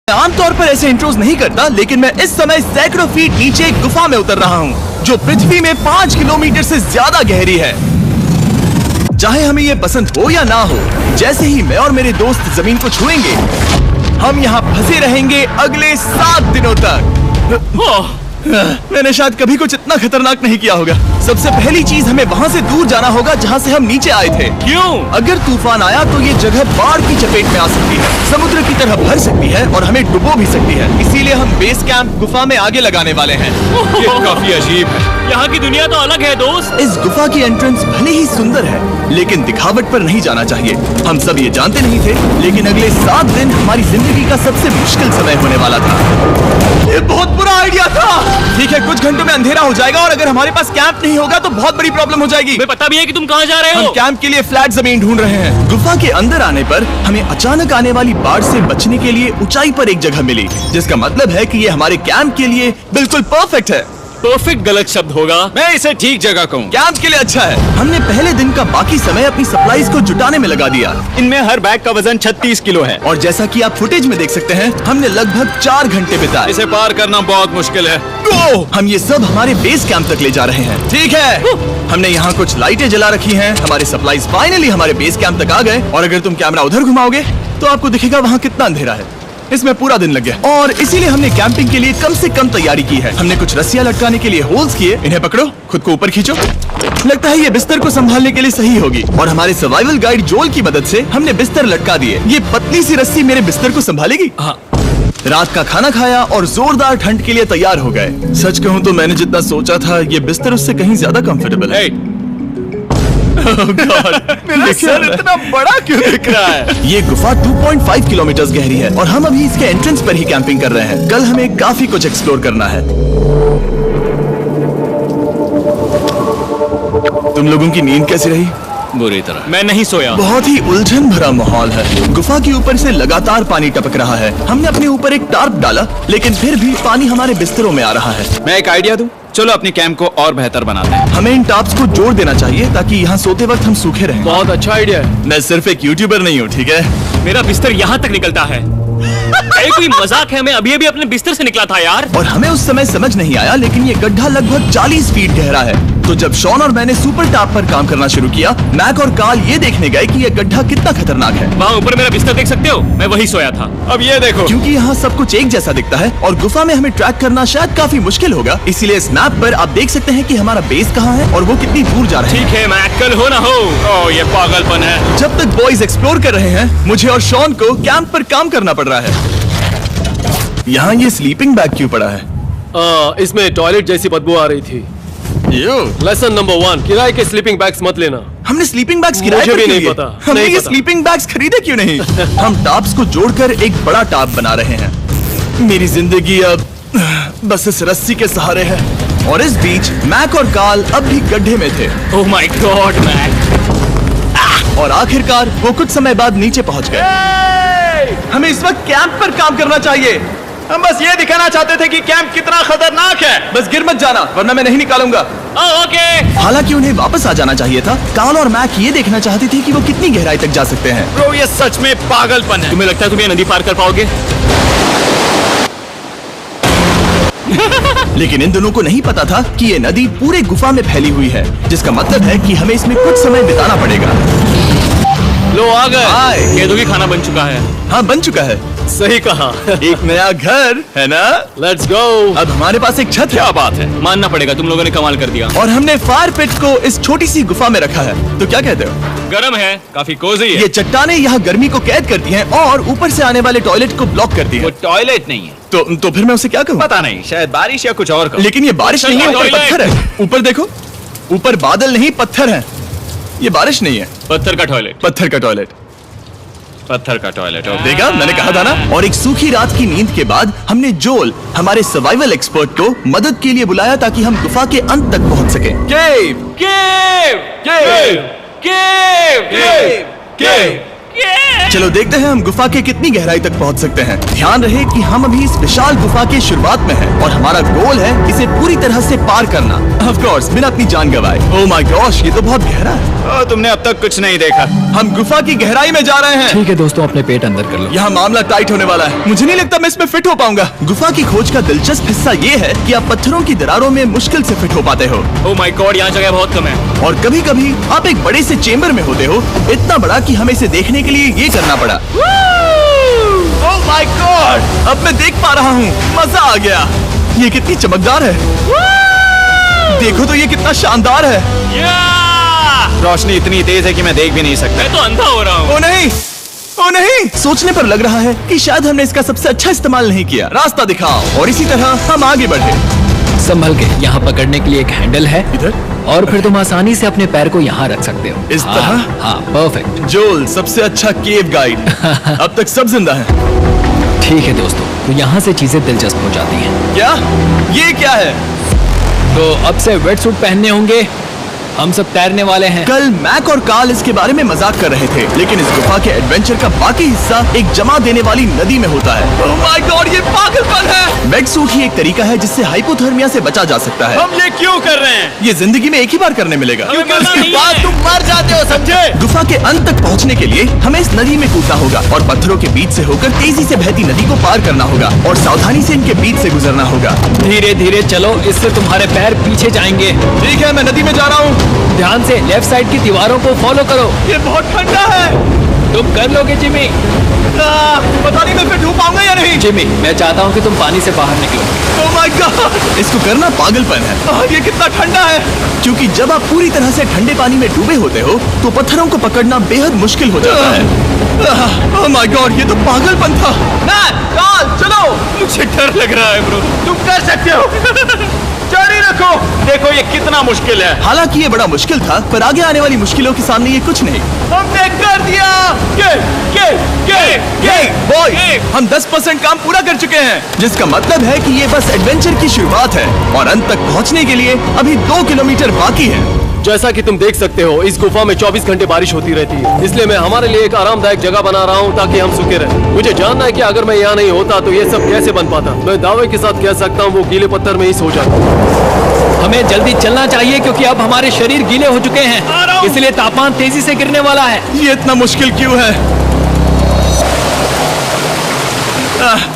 आमतौर पर ऐसे इंट्रोज नहीं करता, लेकिन मैं इस समय सैकड़ों फीट नीचे एक गुफा में उतर रहा हूँ जो पृथ्वी में 5 किलोमीटर से ज्यादा गहरी है। चाहे हमें ये पसंद हो या ना हो, जैसे ही मैं और मेरे दोस्त जमीन को छुएंगे, हम यहाँ फंसे रहेंगे अगले 7 दिनों तक। मैंने शायद कभी कुछ इतना खतरनाक नहीं किया होगा। सबसे पहली चीज, हमें वहाँ से दूर जाना होगा जहाँ से हम नीचे आए थे। क्यों? अगर तूफान आया तो ये जगह बाढ़ की चपेट में आ सकती है, समुद्र की तरह भर सकती है और हमें डुबो भी सकती है। इसीलिए हम बेस कैंप गुफा में आगे लगाने वाले हैं। ये काफी अजीब है। यहाँ की दुनिया तो अलग है दोस्त। इस गुफा की एंट्रेंस भले ही सुंदर है, लेकिन दिखावट पर नहीं जाना चाहिए। हम सब ये जानते नहीं थे, लेकिन अगले 7 दिन हमारी जिंदगी का सबसे मुश्किल समय होने वाला था। ये बहुत बुरा आइडिया था। ठीक है, कुछ घंटों में अंधेरा हो जाएगा और अगर हमारे पास कैंप नहीं होगा तो बहुत बड़ी प्रॉब्लम हो जाएगी। हमें पता भी है कि तुम कहाँ जा रहे हो। हम कैंप के लिए फ्लैट जमीन ढूंढ रहे हैं। गुफा के अंदर आने पर हमें अचानक आने वाली बाढ़ से बचने के लिए ऊंचाई पर एक जगह मिली, जिसका मतलब है कि ये हमारे कैंप के लिए बिल्कुल परफेक्ट है। परफेक्ट गलत शब्द होगा, मैं इसे ठीक जगह कहूँ। कैंप के लिए अच्छा है। हमने पहले दिन का बाकी समय अपनी सप्लाईज को जुटाने में लगा दिया। इनमें हर बैग का वजन 36 किलो है और जैसा कि आप फुटेज में देख सकते हैं, हमने लगभग 4 घंटे बिताए। इसे पार करना बहुत मुश्किल है। हम ये सब हमारे बेस कैंप तक ले जा रहे हैं। ठीक है, हमने यहाँ कुछ लाइटें जला रखी हैं। हमारे सप्लाईज फाइनली हमारे बेस कैंप तक आ गए और अगर तुम कैमरा उधर घुमाओगे तो आपको दिखेगा वहाँ कितना अंधेरा है। इसमें पूरा दिन लग गया और इसीलिए हमने कैंपिंग के लिए कम से कम तैयारी की है। हमने कुछ रस्सियां लटकाने के लिए होल्स किए। इन्हें पकड़ो, खुद को ऊपर खींचो। लगता है ये बिस्तर को संभालने के लिए सही होगी और हमारे सर्वाइवल गाइड जोल की मदद से हमने बिस्तर लटका दिए। ये पतली सी रस्सी मेरे बिस्तर को संभालेगी। हाँ। रात का खाना खाया और जोरदार ठंड के लिए तैयार हो गए। सच कहूँ तो मैंने जितना सोचा था, ये बिस्तर उससे कहीं ज्यादा कंफर्टेबल है। मेरा सर इतना बड़ा क्यों दिख रहा है? ये गुफा 2.5 किलोमीटर गहरी है और हम अभी इसके एंट्रेंस पर ही कैंपिंग कर रहे हैं। कल हमें काफी कुछ एक्सप्लोर करना है। तुम लोगों की नींद कैसी रही? बुरी तरह। मैं नहीं सोया। बहुत ही उलझन भरा माहौल है। गुफा के ऊपर से लगातार पानी टपक रहा है। हमने अपने ऊपर एक टार्प डाला, लेकिन फिर भी पानी हमारे बिस्तरों में आ रहा है। मैं एक आइडिया दूं? चलो अपने कैंप को और बेहतर बनाते हैं। हमें इन टाप्स को जोड़ देना चाहिए ताकि यहाँ सोते वक्त हम सूखे रहें। बहुत अच्छा आइडिया है। मैं सिर्फ एक यूट्यूबर नहीं हूँ, ठीक है? मेरा बिस्तर यहाँ तक निकलता है। कोई मजाक है? मैं अभी अभी अपने बिस्तर से निकला था यार। और हमें उस समय समझ नहीं आया, लेकिन ये गड्ढा लगभग 40 फीट गहरा है। तो जब शॉन और मैंने सुपर टाप पर काम करना शुरू किया, मैक और कार्ल ये देखने गए कि ये गड्ढा कितना खतरनाक है। वहाँ ऊपर मेरा बिस्तर देख सकते हो? मैं वही सोया था। अब ये देखो। क्योंकि यहाँ सब कुछ एक जैसा दिखता है और गुफा में हमें ट्रैक करना शायद काफी मुश्किल होगा, इसीलिए इस मैप पर आप देख सकते हैं कि हमारा बेस कहाँ है और वो कितनी दूर जा रहा है। ठीक है मैक, कल हो ना हो। ओह, ये पागलपन है। जब तक बॉयज एक्सप्लोर कर रहे हैं, मुझे और शॉन को कैंप पर काम करना पड़ रहा है। यहाँ ये स्लीपिंग बैग क्यों पड़ा है? इसमें टॉयलेट जैसी बदबू आ रही थी। लेसन नंबर 1, किराए के स्लीपिंग बैग्स मत लेना। हमने स्लीपिंग बैग्स किराए पर भी क्यों नहीं लिए? पता। हमने नहीं ये पता। स्लीपिंग बैग्स खरीदे क्यों नहीं? हम टाप्स को जोड़कर एक बड़ा टाप बना रहे हैं। मेरी जिंदगी अब बस इस रस्सी के सहारे है। और इस बीच मैक और कार्ल अब भी गड्ढे में थे। Oh my god Mac. और आखिरकार वो कुछ समय बाद नीचे पहुंच गए। हमें इस वक्त कैंप पर काम करना चाहिए। हम बस ये दिखाना चाहते थे कि कैंप कितना खतरनाक है। बस गिर मत जाना, वरना मैं नहीं निकालूंगा। ओके। हालांकि उन्हें वापस आ जाना चाहिए था। कार्ल और मैक ये देखना चाहते थे कि वो कितनी गहराई तक जा सकते हैं। ब्रो, ये सच में पागलपन है। तुम्हें लगता है तुम ये नदी पार कर पाओगे? लेकिन इन दोनों को नहीं पता था कि ये नदी पूरे गुफा में फैली हुई है, जिसका मतलब है कि हमें इसमें कुछ समय बिताना पड़ेगा। लो आ गए। हाय। केदू की खाना बन चुका है। हाँ, बन चुका है। सही कहा। एक नया घर है ना? Let's go. अब हमारे पास एक छत है। क्या बात है, मानना पड़ेगा, तुम लोगों ने कमाल कर दिया। और हमने फायर पिट को इस छोटी सी गुफा में रखा है। तो क्या कहते हो? गरम है, काफी कोजी है। ये चट्टानें यहाँ गर्मी को कैद करती हैं और ऊपर से आने वाले टॉयलेट को ब्लॉक करती है। वो टॉयलेट नहीं है। तो फिर मैं उसे क्या कहूँ? पता नहीं, शायद बारिश या कुछ और। लेकिन ये बारिश नहीं है, ऊपर टॉयलेट। पत्थर है। ऊपर देखो, ऊपर बादल नहीं पत्थर है। ये बारिश नहीं है, पत्थर का टॉयलेट। पत्थर का टॉयलेट। पत्थर का टॉयलेट। देखा, मैंने कहा था ना। और एक सूखी रात की नींद के बाद हमने जोल, हमारे सर्वाइवल एक्सपर्ट को मदद के लिए बुलाया ताकि हम गुफा के अंत तक पहुंच सकें। केव, केव, केव, केव, केव, केव, केव, चलो देखते हैं हम गुफा के कितनी गहराई तक पहुंच सकते हैं। ध्यान रहे कि हम अभी इस विशाल गुफा के शुरुआत में हैं और हमारा गोल है इसे पूरी तरह से पार करना। ऑफ कोर्स बिना अपनी जान गंवाए। ओह माय गॉश, ये तो बहुत गहरा है। तुमने अब तक कुछ नहीं देखा। हम गुफा की गहराई में जा रहे हैं। ठीक है दोस्तों, अपने पेट अंदर कर लो। यहाँ मामला टाइट होने वाला है। मुझे नहीं लगता मैं इसमें फिट हो पाऊंगा। गुफा की खोज का दिलचस्प हिस्सा ये है कि आप पत्थरों की दरारों में मुश्किल से फिट हो पाते हो। ओह माय गॉड, यहाँ जगह बहुत कम है। और कभी कभी आप एक बड़े से चेम्बर में होते हो, इतना बड़ा कि हमें इसे देखने के लिए ये करना पड़ा। ओह माय गॉड, अब मैं देख पा रहा हूँ। मजा आ गया। ये कितनी चमकदार है। देखो तो ये कितना शानदार है। रोशनी इतनी तेज है कि मैं देख भी नहीं सकता। मैं तो अंधा हो रहा हूँ। ओ नहीं, ओ नहीं। सोचने पर लग रहा है कि शायद हमने इसका सबसे अच्छा इस्तेमाल नहीं किया। रास्ता दिखाओ। और इसी तरह हम आगे बढ़े। संभल के, यहाँ पकड़ने के लिए एक हैंडल है इधर? और फिर तुम आसानी से अपने पैर को यहाँ रख सकते हो। इस तरह? हाँ, परफेक्ट। जोल, सबसे अच्छा केव गाइड। अब तक सब जिंदा हैं। ठीक है दोस्तों, तो यहाँ से चीजें दिलचस्प हो जाती हैं। क्या? ये क्या है? तो अब से वेट सूट पहनने होंगे। हम सब तैरने वाले हैं। कल मैक और कार्ल इसके बारे में मजाक कर रहे थे, लेकिन इस गुफा के एडवेंचर का बाकी हिस्सा एक जमा देने वाली नदी में होता है। ओह माय गॉड, ये पागलपन है। वेट सूट ही एक तरीका है जिससे हाइपोथर्मिया से बचा जा सकता है। हम ये क्यों कर रहे हैं? ये जिंदगी में एक ही बार करने मिलेगा। क्योंकि उसके बाद तुम मर जाते हो, समझे? गुफा के अंत तक पहुंचने के लिए हमें इस नदी में कूदना होगा और पत्थरों के बीच से होकर तेजी से बहती नदी को पार करना होगा और सावधानी से इनके बीच से गुजरना होगा। धीरे धीरे चलो, इससे तुम्हारे पैर पीछे जाएंगे। ठीक है, मैं नदी में जा रहा हूँ। ध्यान से लेफ्ट साइड की दीवारों को फॉलो करो। ये बहुत ठंडा है। तुम कर लोगे जिमी। पता नहीं मैं फिट हो पाऊंगा या नहीं। जिमी, मैं चाहता हूँ कि तुम पानी से बाहर निकलो। ओह माय गॉड, इसको करना पागलपन है। ये कितना ठंडा है। क्योंकि जब आप पूरी तरह से ठंडे पानी में डूबे होते हो तो पत्थरों को पकड़ना बेहद मुश्किल हो जाता है। ओह माय गॉड, ये तो पागलपन था। चलो। मुझे डर लग रहा है ब्रो। तुम कर सकते हो। जारी रखो। देखो ये कितना मुश्किल है। हालांकि ये बड़ा मुश्किल था, पर आगे आने वाली मुश्किलों के सामने ये कुछ नहीं। हमने कर दिया। बॉय, हम 10% काम पूरा कर चुके हैं, जिसका मतलब है कि ये बस एडवेंचर की शुरुआत है और अंत तक पहुंचने के लिए अभी 2 किलोमीटर बाकी है। जैसा कि तुम देख सकते हो, इस गुफा में 24 घंटे बारिश होती रहती है। इसलिए मैं हमारे लिए एक आरामदायक जगह बना रहा हूँ ताकि हम सूखे रहें। मुझे जानना है कि अगर मैं यहाँ नहीं होता तो ये सब कैसे बन पाता। मैं दावे के साथ कह सकता हूँ वो गीले पत्थर में ही सो जाता। हमें जल्दी चलना चाहिए क्योंकि अब हमारे शरीर गीले हो चुके हैं, इसलिए तापमान तेजी से गिरने वाला है। ये इतना मुश्किल क्यों है?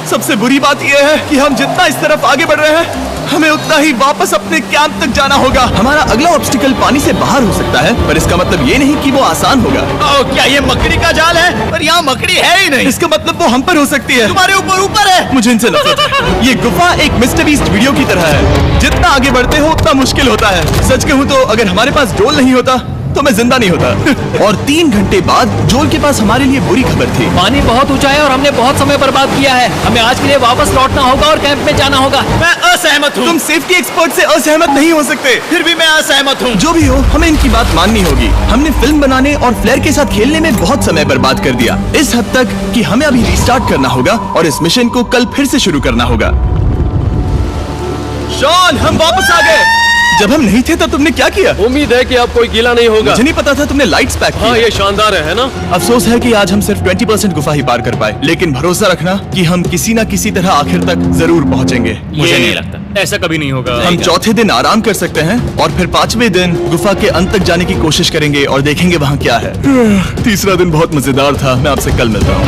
सबसे बुरी बात यह है कि हम जितना इस तरफ आगे बढ़ रहे हैं, हमें उतना ही वापस अपने कैंप तक जाना होगा। हमारा अगला ऑब्स्टिकल पानी से बाहर हो सकता है, पर इसका मतलब ये नहीं कि वो आसान होगा। क्या ये मकड़ी का जाल है? पर यहाँ मकड़ी है ही नहीं। इसका मतलब वो हम पर हो सकती है। तुम्हारे ऊपर है। मुझे इनसे नफरत है। ये गुफा एक मिस्टर बीस्ट वीडियो की तरह है। जितना आगे बढ़ते हो उतना मुश्किल होता है। सच कहूँ तो अगर हमारे पास जोल नहीं होता तो मैं जिंदा नहीं होता। और 3 घंटे बाद जोल के पास हमारे लिए बुरी खबर थी। पानी बहुत ऊंचा है और हमने बहुत समय बर्बाद किया है। हमें आज के लिए वापस लौटना होगा और कैंप में जाना होगा। मैं असहमत हूँ। तुम सेफ्टी एक्सपर्ट से असहमत नहीं हो सकते। फिर भी मैं असहमत हूँ। जो भी हो, हमें इनकी बात माननी होगी। हमने फिल्म बनाने और फ्लेयर के साथ खेलने में बहुत समय बर्बाद कर दिया, इस हद तक कि हमें अभी रिस्टार्ट करना होगा और इस मिशन को कल फिर से शुरू करना होगा। शॉन, हम वापस आ गए। जब हम नहीं थे तब तुमने क्या किया? उम्मीद है कि अब कोई गीला नहीं होगा। मुझे नहीं पता था तुमने लाइट्स पैक की। हाँ, ये शानदार है ना? अफसोस है कि आज हम सिर्फ 20% गुफा ही पार कर पाए, लेकिन भरोसा रखना कि हम किसी न किसी तरह आखिर तक जरूर पहुंचेंगे। मुझे नहीं लगता ऐसा कभी नहीं होगा। हम चौथे दिन आराम कर सकते हैं और फिर 5वें दिन गुफा के अंत तक जाने की कोशिश करेंगे और देखेंगे वहाँ क्या है। तीसरा दिन बहुत मजेदार था। मैं आपसे कल मिलता हूँ।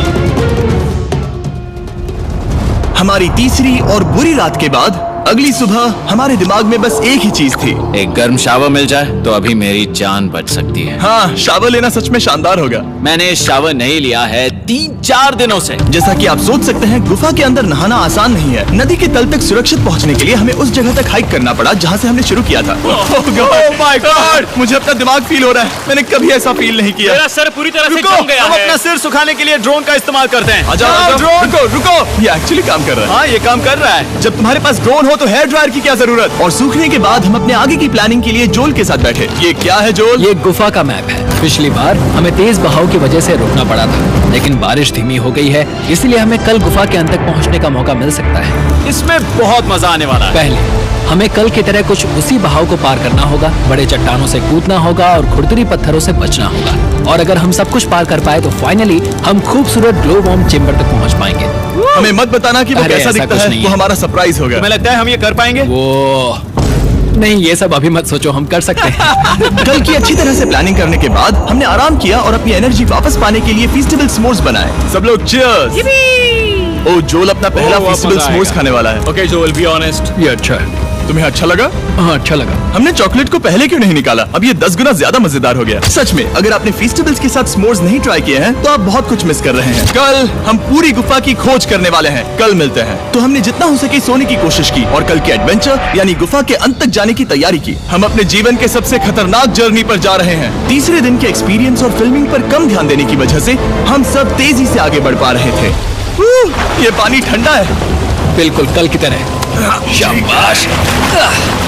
हमारी तीसरी और बुरी रात के बाद अगली सुबह हमारे दिमाग में बस एक ही चीज थी। एक गर्म शावर मिल जाए तो अभी मेरी जान बच सकती है। हाँ, शावर लेना सच में शानदार होगा। मैंने शावर नहीं लिया है 3-4 दिनों से। जैसा कि आप सोच सकते हैं, गुफा के अंदर नहाना आसान नहीं है। नदी के तल तक सुरक्षित पहुंचने के लिए हमें उस जगह तक हाइक करना पड़ा जहाँ से हमने शुरू किया था। Oh my God! मुझे अपना दिमाग फील हो रहा है। मैंने कभी ऐसा फील नहीं किया। मेरा सर पूरी तरह से रुको, जम गया हम है। अपना सिर सुखाने के लिए ड्रोन का इस्तेमाल करते हैं। ड्रोन रुको, ये एक्चुअली काम कर रहा है। हाँ, ये काम कर रहा है। जब तुम्हारे पास ड्रोन हो तो हेयर ड्रायर की क्या जरूरत। और सूखने के बाद हम अपने आगे की प्लानिंग के लिए जोल के साथ बैठे। ये क्या है जोल? ये गुफा का मैप है। पिछली बार हमें तेज बहाव की वजह से रुकना पड़ा था, लेकिन बारिश धीमी हो गई है, इसलिए हमें कल गुफा के अंत तक पहुंचने का मौका मिल सकता है। इसमें बहुत मजा आने वाला है। पहले हमें कल की तरह कुछ उसी बहाव को पार करना होगा, बड़े चट्टानों से कूदना होगा और खुरदुरी पत्थरों से बचना होगा। और अगर हम सब कुछ पार कर पाए तो फाइनली हम खूबसूरत ग्लो वार्म चेम्बर तक पहुंच पाएंगे। हमें मत बताना कि वो अरे, कैसा ऐसा दिखता कुछ है, नहीं वो है। हमारा सरप्राइज होगा। तुम्हें लगता है हम ये कर पाएंगे? वो नहीं, ये सब अभी मत सोचो, हम कर सकते हैं। कल की अच्छी तरह से प्लानिंग करने के बाद हमने आराम किया और अपनी एनर्जी वापस पाने के लिए फीस्टेबल स्मोर्स बनाए। सब लोग चीयर्स। ओ जोल अपना पहला अब फीस्टेबल मजा स्मोर्स आएगा। खाने वाला है। Okay Joel, be honest. ये अच्छा है। तुम्हें अच्छा लगा? हाँ, अच्छा लगा। हमने चॉकलेट को पहले क्यों नहीं निकाला? अब ये 10 गुना ज्यादा मजेदार हो गया। सच में अगर आपने फीस्टेबल्स के साथ स्मोर्स नहीं ट्राई किए हैं तो आप बहुत कुछ मिस कर रहे हैं। कल हम पूरी गुफा की खोज करने वाले हैं। कल मिलते हैं। तो हमने जितना हो सके सोने की कोशिश की और कल के एडवेंचर यानी गुफा के अंत तक जाने की तैयारी की। हम अपने जीवन के सबसे खतरनाक जर्नी पर जा रहे हैं। तीसरे दिन के एक्सपीरियंस और फिल्मिंग पर कम ध्यान देने की वजह से हम सब तेजी से आगे बढ़ पा रहे थे। ये पानी ठंडा है। बिल्कुल कल की तरह। शाबाश।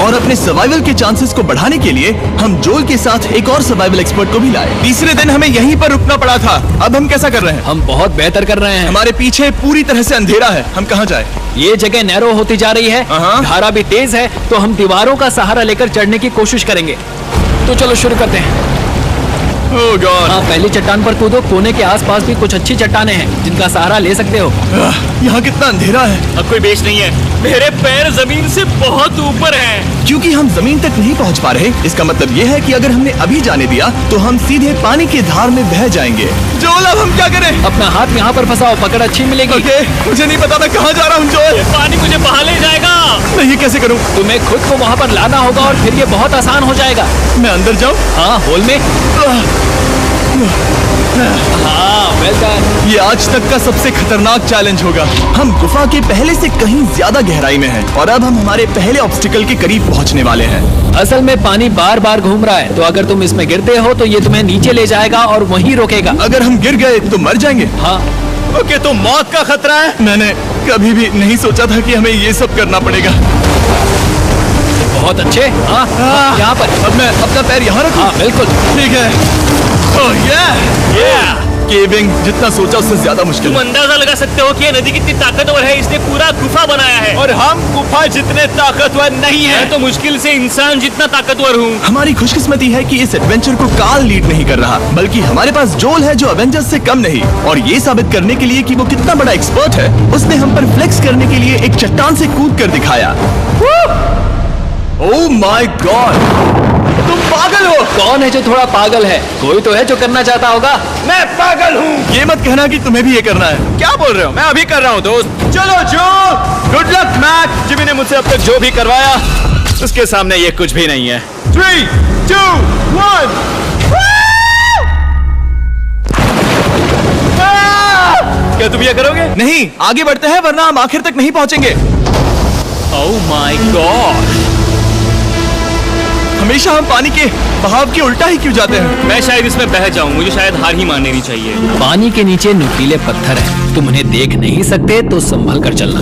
और अपने सर्वाइवल के चांसेस को बढ़ाने के लिए हम जोल के साथ एक और सर्वाइवल एक्सपर्ट को भी लाए। तीसरे दिन हमें यहीं पर रुकना पड़ा था। अब हम कैसा कर रहे हैं? हम बहुत बेहतर कर रहे हैं। हमारे पीछे पूरी तरह से अंधेरा है। हम कहाँ जाए? ये जगह नैरो होती जा रही है, हाँ। धारा भी तेज है, तो हम दीवारों का सहारा लेकर चढ़ने की कोशिश करेंगे। तो चलो शुरू करते हैं। ओह गॉड, हाँ, पहली चट्टान पर कूदो। कोने के आसपास भी कुछ अच्छी चट्टानें हैं जिनका सहारा ले सकते हो। यहाँ कितना अंधेरा है। अब कोई बेस नहीं है, मेरे पैर जमीन से बहुत ऊपर हैं। क्योंकि हम जमीन तक नहीं पहुँच पा रहे, इसका मतलब ये है कि अगर हमने अभी जाने दिया तो हम सीधे पानी की धार में बह जाएंगे। जोल, अब हम क्या करें? अपना हाथ यहाँ पर फंसाओ, पकड़ अच्छी मिलेगी। ओके, मुझे नहीं पता मैं कहाँ जा रहा हूँ जोल। पानी मुझे बहा ले जाएगा। मैं ये कैसे करूँ? तुम्हें खुद को वहाँ पर लाना होगा और फिर ये बहुत आसान हो जाएगा। मैं अंदर जाऊँ? हाँ, होल में। हाँ, वेल डन। ये आज तक का सबसे खतरनाक चैलेंज होगा। हम गुफा के पहले से कहीं ज्यादा गहराई में हैं और अब हम हमारे पहले ऑब्स्टिकल के करीब पहुंचने वाले हैं। असल में पानी बार बार घूम रहा है, तो अगर तुम इसमें गिरते हो तो ये तुम्हें नीचे ले जाएगा और वहीं रोकेगा। अगर हम गिर गए तो मर जाएंगे। हाँ, ओके, तो मौत का खतरा है। मैंने कभी भी नहीं सोचा था कि हमें ये सब करना पड़ेगा। बहुत अच्छे। हाँ, यहाँ पर। अब मैं अपना पैर यहाँ रखूं? हाँ, बिल्कुल। ठीक है। ओह yeah! केविंग जितना सोचा उससे ज्यादा मुश्किल तुम है। अंदाजा लगा सकते हो कि ये नदी कितनी ताकतवर है। इसने पूरा गुफा बनाया है और हम गुफा जितने ताकतवर नहीं है। मैं तो मुश्किल से इंसान जितना ताकतवर हूँ। हमारी खुशकिस्मती है कि इस एडवेंचर को काल लीड नहीं कर रहा, बल्कि हमारे पास जोल है जो एवेंजर्स से कम नहीं। और ये साबित करने के लिए कि वो कितना बड़ा एक्सपर्ट है, उसने हम पर फ्लेक्स करने के लिए एक चट्टान से कूद कर दिखाया। ओह माय गॉड, तुम पागल हो। कौन है जो थोड़ा पागल है? कोई तो है जो करना चाहता होगा। मैं पागल हूँ। ये मत कहना कि तुम्हें भी ये करना है। क्या बोल रहे हो? मैं अभी कर रहा हूँ दोस्त। चलो जो, गुड लक मैक। जिमी ने मुझसे अब तक जो भी करवाया उसके सामने ये कुछ भी नहीं है। 3, 2, 1। क्या तुम ये करोगे? नहीं, आगे बढ़ते हैं वरना हम आखिर तक नहीं पहुंचेंगे। ओह माय गॉड, हमेशा हम पानी के बहाव के उल्टा ही क्यों जाते हैं? मैं शायद इसमें बह जाऊं। मुझे शायद हार ही मान लेनी चाहिए। पानी के नीचे नुकीले पत्थर हैं। तुम उन्हें देख नहीं सकते तो संभल कर चलना।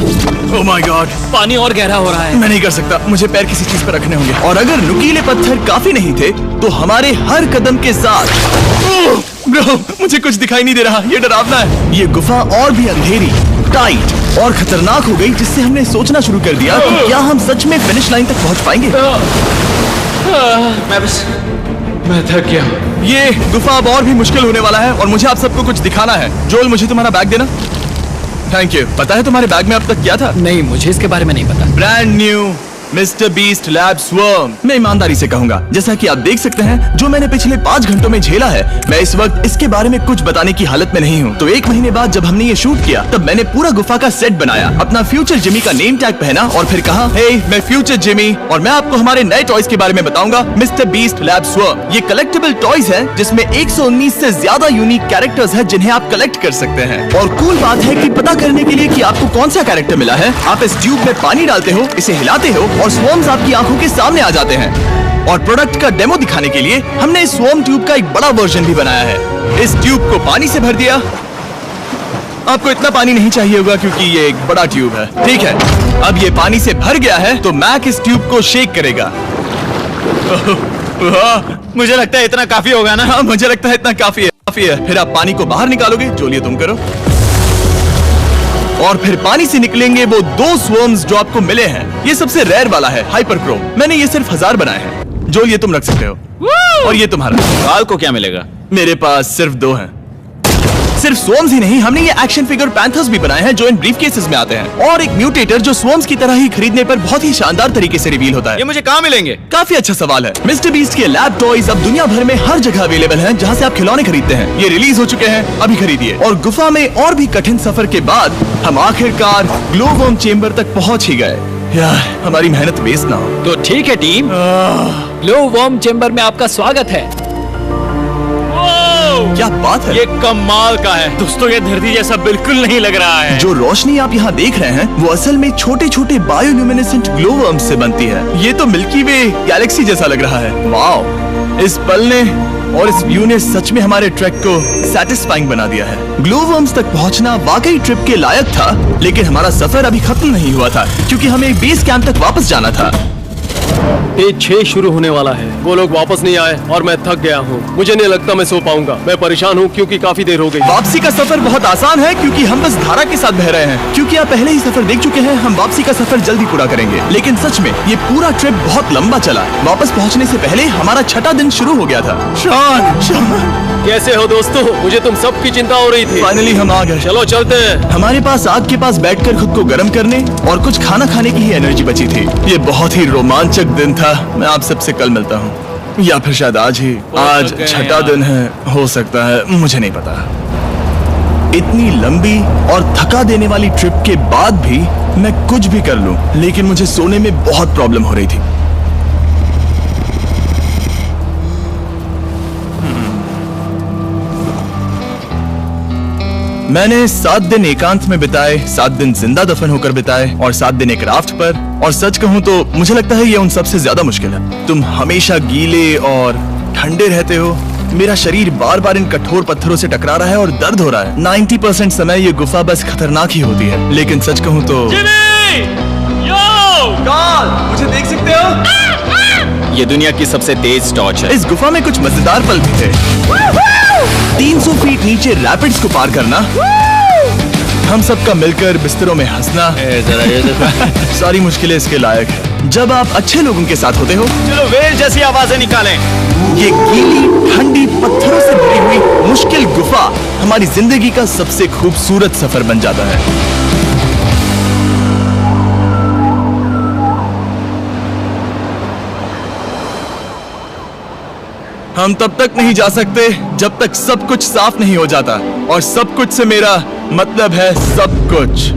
ओह माय गॉड, पानी और गहरा हो रहा है। मैं नहीं कर सकता। मुझे पैर किसी चीज पर रखने होंगे। और अगर नुकीले पत्थर काफी नहीं थे तो हमारे हर कदम के साथ ओह, ब्रो, मुझे कुछ दिखाई नहीं दे रहा। ये डरावना है। ये गुफा और भी अंधेरी, टाइट और खतरनाक हो गई, जिससे हमने सोचना शुरू कर दिया कि क्या हम सच में फिनिश लाइन तक पहुंच पाएंगे। मैं थक गया। ये गुफा अब और भी मुश्किल होने वाला है और मुझे आप सबको कुछ दिखाना है। जोल, मुझे तुम्हारा बैग देना। Thank you. पता है तुम्हारे बैग में अब तक क्या था? नहीं, मुझे इसके बारे में नहीं पता। Brand new mister beast lab swarm. मैं ईमानदारी से कहूंगा, जैसा कि आप देख सकते हैं, जो मैंने पिछले 5 घंटों में झेला है, मैं इस वक्त इसके बारे में कुछ बताने की हालत में नहीं हूँ। तो 1 महीने बाद जब हमने ये शूट किया, तब मैंने पूरा गुफा का सेट बनाया, अपना फ्यूचर जिमी का नेम टैग पहना और फिर कहा, हे मैं फ्यूचर जिमी और मैं आपको हमारे नए टॉयज के बारे में बताऊंगा, मिस्टर बीस्ट लैब स्वर्म। ये कलेक्टेबल टॉयज हैं जिसमें 119 से ज्यादा यूनिक कैरेक्टर्स हैं जिन्हें आप कलेक्ट कर सकते हैं। और कूल बात है कि पता करने के लिए कि आपको कौन सा कैरेक्टर मिला है, आप इस ट्यूब में पानी डालते हो, इसे हिलाते हो और स्वॉर्म्स आपकी आंखों के सामने आ जाते हैं। और प्रोडक्ट का डेमो दिखाने के लिए हमने इस स्वॉर्म ट्यूब का एक बड़ा वर्जन भी बनाया है। इस ट्यूब को पानी से भर दिया। आपको इतना पानी नहीं चाहिए होगा क्योंकि ये एक बड़ा ट्यूब है। ठीक है, अब ये पानी से भर गया है तो मैक इस ट्यूब को शेक करेगा। मुझे लगता है इतना काफी होगा ना? हाँ, मुझे लगता है इतना काफी है। फिर आप पानी को बाहर निकालोगे। जोलिए तुम करो। और फिर पानी से निकलेंगे वो 2 स्वर्म्स जो आपको मिले हैं। ये सबसे रेयर वाला है, हाइपरक्रोम। मैंने ये सिर्फ 1000 बनाए हैं। जो ये तुम रख सकते हो, और ये तुम्हारा। काल को क्या मिलेगा? मेरे पास सिर्फ 2 हैं। सिर्फ स्वर्म्स ही नहीं, हमने ये एक्शन फिगर पैंथर्स भी बनाए हैं जो इन ब्रीफ केसेस में आते हैं, और एक म्यूटेटर जो स्वर्म्स की तरह ही खरीदने पर बहुत ही शानदार तरीके से रिवील होता है। ये मुझे कहाँ मिलेंगे? काफी अच्छा सवाल है। मिस्टर बीस्ट के लैब टॉयज अब दुनिया भर में हर जगह अवेलेबल हैं जहां से आप खिलौने खरीदते हैं। ये रिलीज हो चुके हैं, अभी खरीदिए। और गुफा में और भी कठिन सफर के बाद हम आखिरकार ग्लोववर्म चेंबर तक पहुंच ही गए। यार, हमारी मेहनत वेस्ट ना हो। तो ठीक है टीम, ग्लोववर्म चेंबर में आपका स्वागत है। क्या बात है, ये कमाल का है। दोस्तों ये धरती जैसा बिल्कुल नहीं लग रहा है। जो रोशनी आप यहाँ देख रहे हैं वो असल में छोटे छोटे बायोल्यूमिनेसेंट ग्लोवर्म्स से बनती है। ये तो मिल्की वे गैलेक्सी जैसा लग रहा है। वाओ, इस पल ने और इस व्यू ने सच में हमारे ट्रैक को सैटिस्फाइंग बना दिया है। ग्लोवर्म्स तक पहुँचना वाकई ट्रिप के लायक था, लेकिन हमारा सफर अभी खत्म नहीं हुआ था क्योंकि हमें बेस कैंप तक वापस जाना था। पेज 6 शुरू होने वाला है। वो लोग वापस नहीं आए और मैं थक गया हूँ। मुझे नहीं लगता मैं सो पाऊंगा। मैं परेशान हूँ क्योंकि काफी देर हो गई। वापसी का सफर बहुत आसान है क्योंकि हम बस धारा के साथ बह रहे हैं। क्योंकि आप पहले ही सफर देख चुके हैं, हम वापसी का सफर जल्दी पूरा करेंगे। लेकिन सच में ये पूरा ट्रिप बहुत लंबा चला। वापस पहुंचने से पहले हमारा 6ठा दिन शुरू हो गया था। शॉन, कैसे हो दोस्तों? मुझे तुम सबकी चिंता हो रही थी। फाइनली हम आ गए। चलो चलते हैं। हमारे पास आग के पास बैठकर खुद को गर्म करने और कुछ खाना खाने की ही एनर्जी बची थी। ये बहुत ही रोमांचक दिन था। मैं आप सबसे कल मिलता हूँ, या फिर शायद आज ही। आज 6ठा दिन है, हो सकता है, मुझे नहीं पता। इतनी लंबी और थका देने वाली ट्रिप के बाद भी मैं कुछ भी कर लूं, लेकिन मुझे सोने में बहुत प्रॉब्लम हो रही थी। मैंने 7 दिन एकांत में बिताए, 7 दिन जिंदा दफन होकर बिताए और 7 दिन एक राफ्ट पर। और सच कहूं तो मुझे लगता है ये उन सबसे ज्यादा मुश्किल है। तुम हमेशा गीले और ठंडे रहते हो। मेरा शरीर बार बार इन कठोर पत्थरों से टकरा रहा है और दर्द हो रहा है। 90% समय ये गुफा बस खतरनाक ही होती है। लेकिन सच कहूं तो कार्ल, मुझे देख सकते हो? ये दुनिया की सबसे तेज टॉर्च है। इस गुफा में कुछ मजेदार पल भी थे। 300 फीट नीचे रैपिड्स को पार करना, हम सबका मिलकर बिस्तरों में हंसना, सारी मुश्किलें इसके लायक है जब आप अच्छे लोगों के साथ होते हो। चलो वेल जैसी आवाजें निकालें। ये गीली ठंडी पत्थरों से भरी हुई मुश्किल गुफा हमारी जिंदगी का सबसे खूबसूरत सफर बन जाता है। हम तब तक नहीं जा सकते जब तक सब कुछ साफ नहीं हो जाता, और सब कुछ से मेरा मतलब है सब कुछ।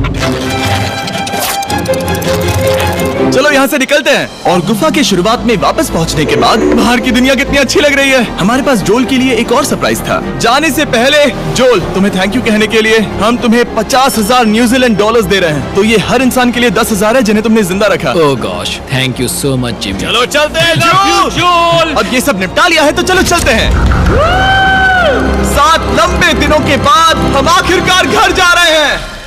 चलो यहाँ से निकलते हैं। और गुफा के शुरुआत में वापस पहुँचने के बाद बाहर की दुनिया कितनी अच्छी लग रही है। हमारे पास जोल के लिए एक और सरप्राइज था। जाने से पहले जोल, तुम्हें थैंक यू कहने के लिए हम तुम्हें 50,000 न्यूजीलैंड डॉलर्स दे रहे हैं। तो ये हर इंसान के लिए 10,000 है जिन्हें तुमने जिंदा रखा। Oh gosh, thank you so much Jimmy. चलो चलते हैं जोल। अब ये सब निपटा लिया है तो चलो चलते हैं। 7 लंबे दिनों के बाद हम आखिरकार घर जा रहे हैं।